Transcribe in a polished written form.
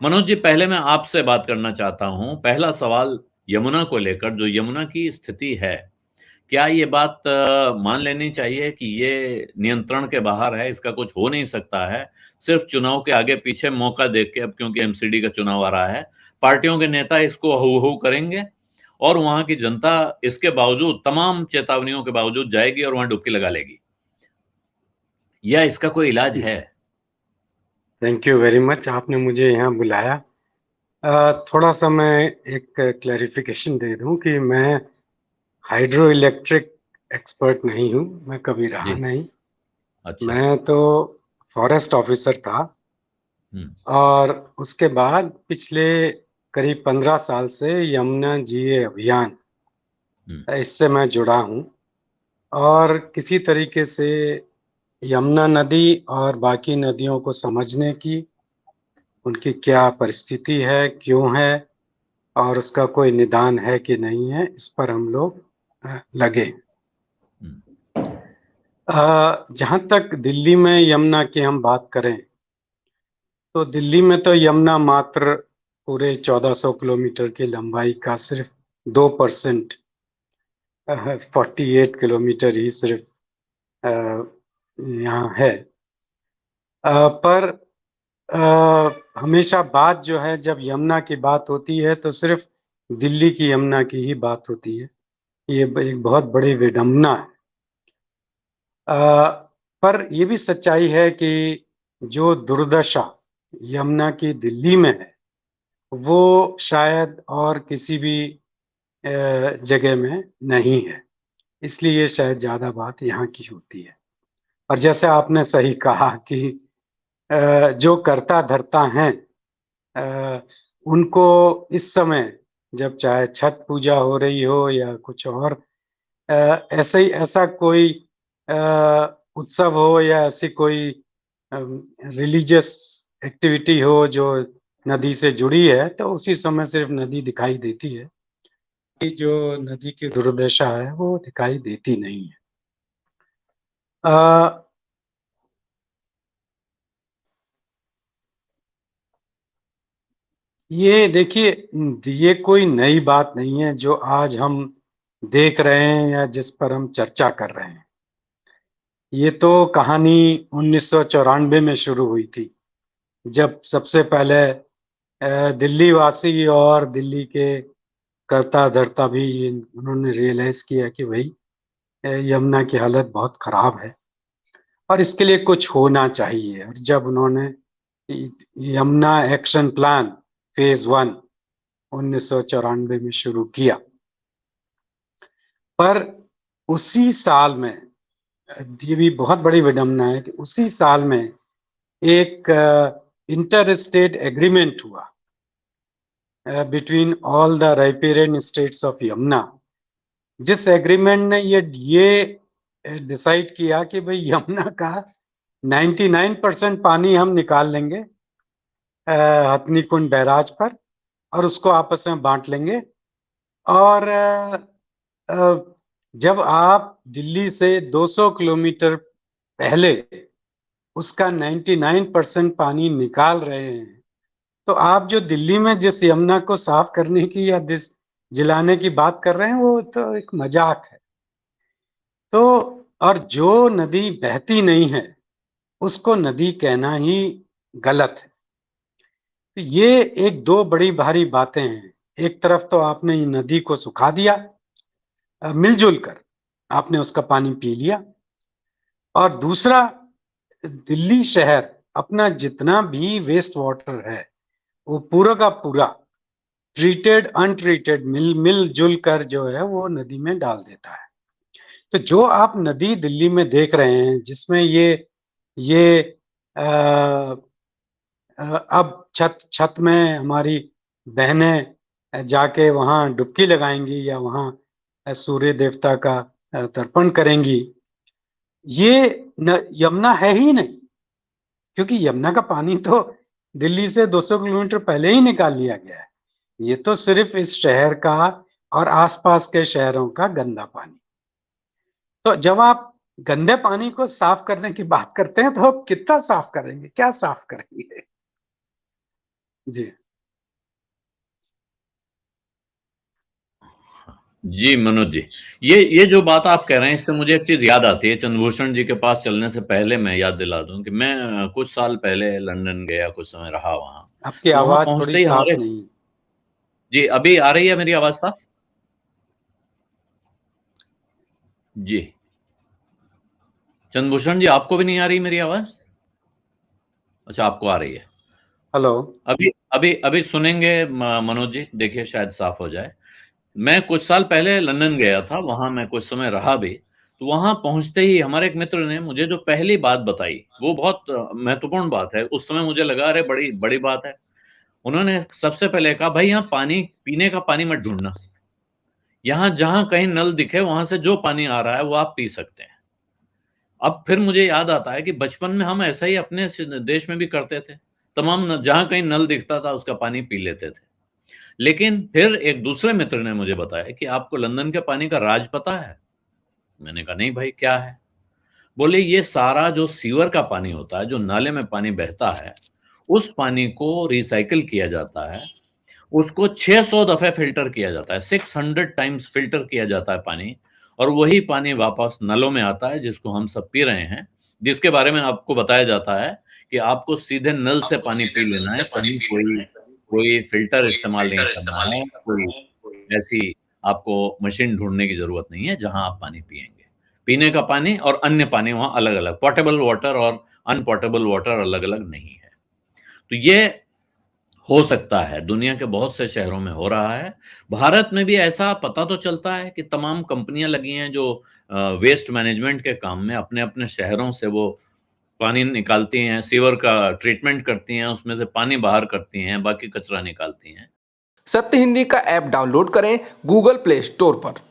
मनोज जी, पहले मैं आपसे बात करना चाहता हूँ। पहला सवाल यमुना को लेकर, जो यमुना की स्थिति है, क्या ये बात मान लेनी चाहिए कि ये नियंत्रण के बाहर है, इसका कुछ हो नहीं सकता है, सिर्फ चुनाव के आगे पीछे मौका देख के, अब क्योंकि एमसीडी का चुनाव आ रहा है, पार्टियों के नेता इसको हू-हू करेंगे और वहां की जनता इसके बावजूद, तमाम चेतावनियों के बावजूद जाएगी और वहां डुबकी लगा लेगी? या इसका कोई इलाज है? थैंक यू वेरी मच, आपने मुझे यहाँ बुलाया। थोड़ा सा मैं एक क्लैरिफिकेशन दे दूं कि मैं हाइड्रो इलेक्ट्रिक एक्सपर्ट नहीं हूँ, मैं कभी रहा जी। नहीं। अच्छा। मैं तो फॉरेस्ट ऑफिसर था हम्म। और उसके बाद पिछले करीब 15 साल से यमुना जी अभियान, हम्म। इससे मैं जुड़ा हूँ। और किसी तरीके से यमुना नदी और बाकी नदियों को समझने की, उनकी क्या परिस्थिति है, क्यों है, और उसका कोई निदान है कि नहीं है, इस पर हम लोग लगे। हम्म। जहां तक दिल्ली में यमुना की हम बात करें, तो दिल्ली में तो यमुना मात्र पूरे 1400 किलोमीटर की लंबाई का सिर्फ 2%, 48 किलोमीटर ही सिर्फ अ, यहाँ है। पर हमेशा बात जो है, जब यमुना की बात होती है तो सिर्फ दिल्ली की यमुना की ही बात होती है। ये एक बहुत बड़ी विडंबना है। अ, पर यह भी सच्चाई है कि जो दुर्दशा यमुना की दिल्ली में है, वो शायद और किसी भी जगह में नहीं है। इसलिए शायद ज्यादा बात यहाँ की होती है। और जैसे आपने सही कहा कि जो करता धरता हैं, अ, उनको इस समय, जब चाहे छठ पूजा हो रही हो या कुछ और अ, ऐसे ही ऐसा कोई अ, उत्सव हो या ऐसी कोई रिलीजियस एक्टिविटी हो जो नदी से जुड़ी है, तो उसी समय सिर्फ नदी दिखाई देती है। कि जो नदी की दुर्दशा है वो दिखाई देती नहीं है। अ, ये देखिए, ये कोई नई बात नहीं है जो आज हम देख रहे हैं या जिस पर हम चर्चा कर रहे हैं। ये तो कहानी 1994 में शुरू हुई थी, जब सबसे पहले दिल्ली वासी और दिल्ली के करता धरता भी उन्होंने रियलाइज किया कि भाई यमुना की हालत बहुत खराब है और इसके लिए कुछ होना चाहिए। और जब उन्होंने यमुना एक्शन प्लान फेज 1 1994 में शुरू किया, पर उसी साल में, ये भी बहुत बड़ी विडंबना है कि उसी साल में एक इंटर स्टेट एग्रीमेंट हुआ between all the riparian states of Yamuna, जिस एग्रीमेंट ने ये डिसाइड किया कि भाई यमुना का 99% पानी हम निकाल लेंगे हथनी कुंड बैराज पर, और उसको आपस में बांट लेंगे। और अ, जब आप दिल्ली से 200 किलोमीटर पहले उसका 99% पानी निकाल रहे हैं, तो आप जो दिल्ली में जिस यमुना को साफ करने की या जिस जिलाने की बात कर रहे हैं, वो तो एक मजाक है। तो और जो नदी बहती नहीं है उसको नदी कहना ही गलत है। तो ये एक दो बड़ी भारी बातें हैं। एक तरफ तो आपने ये नदी को सुखा दिया, मिलजुल कर आपने उसका पानी पी लिया, और दूसरा, दिल्ली शहर अपना जितना भी वेस्ट वाटर है वो पूरा का पूरा ट्रीटेड अनट्रीटेड मिल जुल कर जो है वो नदी में डाल देता है। तो जो आप नदी दिल्ली में देख रहे हैं, जिसमें ये आ, अब छत छत में हमारी बहनें जाके वहां डुबकी लगाएंगी या वहां सूर्य देवता का तर्पण करेंगी, ये यमुना है ही नहीं। क्योंकि यमुना का पानी तो दिल्ली से 200 किलोमीटर पहले ही निकाल लिया गया है। ये तो सिर्फ इस शहर का और आसपास के शहरों का गंदा पानी। तो जब आप गंदे पानी को साफ करने की बात करते हैं, तो आप कितना साफ करेंगे, क्या साफ करेंगे? जी जी मनोज जी, ये जो बात आप कह रहे हैं इससे मुझे एक चीज याद आती है। चंद्रभूषण जी के पास चलने से पहले मैं याद दिला दूं कि मैं कुछ साल पहले लंदन गया, कुछ समय रहा वहां। आपकी तो वहां आवाज थोड़ी पहुंचते ही साफ हमारे, नहीं है। जी अभी आ रही है मेरी आवाज साफ? जी चंद्रभूषण जी, आपको भी नहीं आ रही मेरी आवाज? अच्छा, आपको आ रही है। हेलो। अभी अभी अभी सुनेंगे मनोज जी, देखिए शायद साफ हो जाए। मैं कुछ साल पहले लंदन गया था, वहां मैं कुछ समय रहा भी। तो वहां पहुंचते ही हमारे एक मित्र ने मुझे जो पहली बात बताई, वो बहुत महत्वपूर्ण बात है। उस समय मुझे लगा अरे बड़ी बड़ी बात है। उन्होंने सबसे पहले कहा, भाई यहाँ पानी, पीने का पानी मत ढूंढना, यहाँ जहां कहीं नल दिखे वहां से जो पानी आ रहा है वो आप पी सकते हैं। अब फिर मुझे याद आता है कि बचपन में हम ऐसा ही अपने देश में भी करते थे, तमाम जहां कहीं नल दिखता था उसका पानी पी लेते थे। लेकिन फिर एक दूसरे मित्र ने मुझे बताया कि आपको लंदन के पानी का राज पता है? मैंने कहा नहीं भाई, क्या है? बोले ये सारा जो सीवर का पानी होता है, जो नाले में पानी बहता है, उस पानी को रिसाइकिल किया जाता है, उसको 600 दफे फिल्टर किया जाता है, 600 टाइम्स फिल्टर किया जाता है पानी, और वही पानी वापस नलों में आता है जिसको हम सब पी रहे हैं, जिसके बारे में आपको बताया जाता है कि आपको सीधे नल से पानी पी लेना है, कहीं कोई कोई फिल्टर इस्तेमाल नहीं करना है, कोई ऐसी आपको मशीन ढूंढने की जरूरत नहीं है जहां आप पानी पिएंगे। पीने का पानी और अन्य पानी वहां अलग अलग, पोर्टेबल वाटर और अनपोर्टेबल वाटर अलग अलग नहीं है। तो ये हो सकता है, दुनिया के बहुत से शहरों में हो रहा है। भारत में भी ऐसा पता तो चलता है कि तमाम कंपनियां लगी हैं जो वेस्ट मैनेजमेंट के काम में अपने अपने शहरों से वो पानी निकालती हैं, सीवर का ट्रीटमेंट करती हैं, उसमें से पानी बाहर करती हैं, बाकी कचरा निकालती हैं। सत्य हिंदी का ऐप डाउनलोड करें गूगल प्ले स्टोर पर।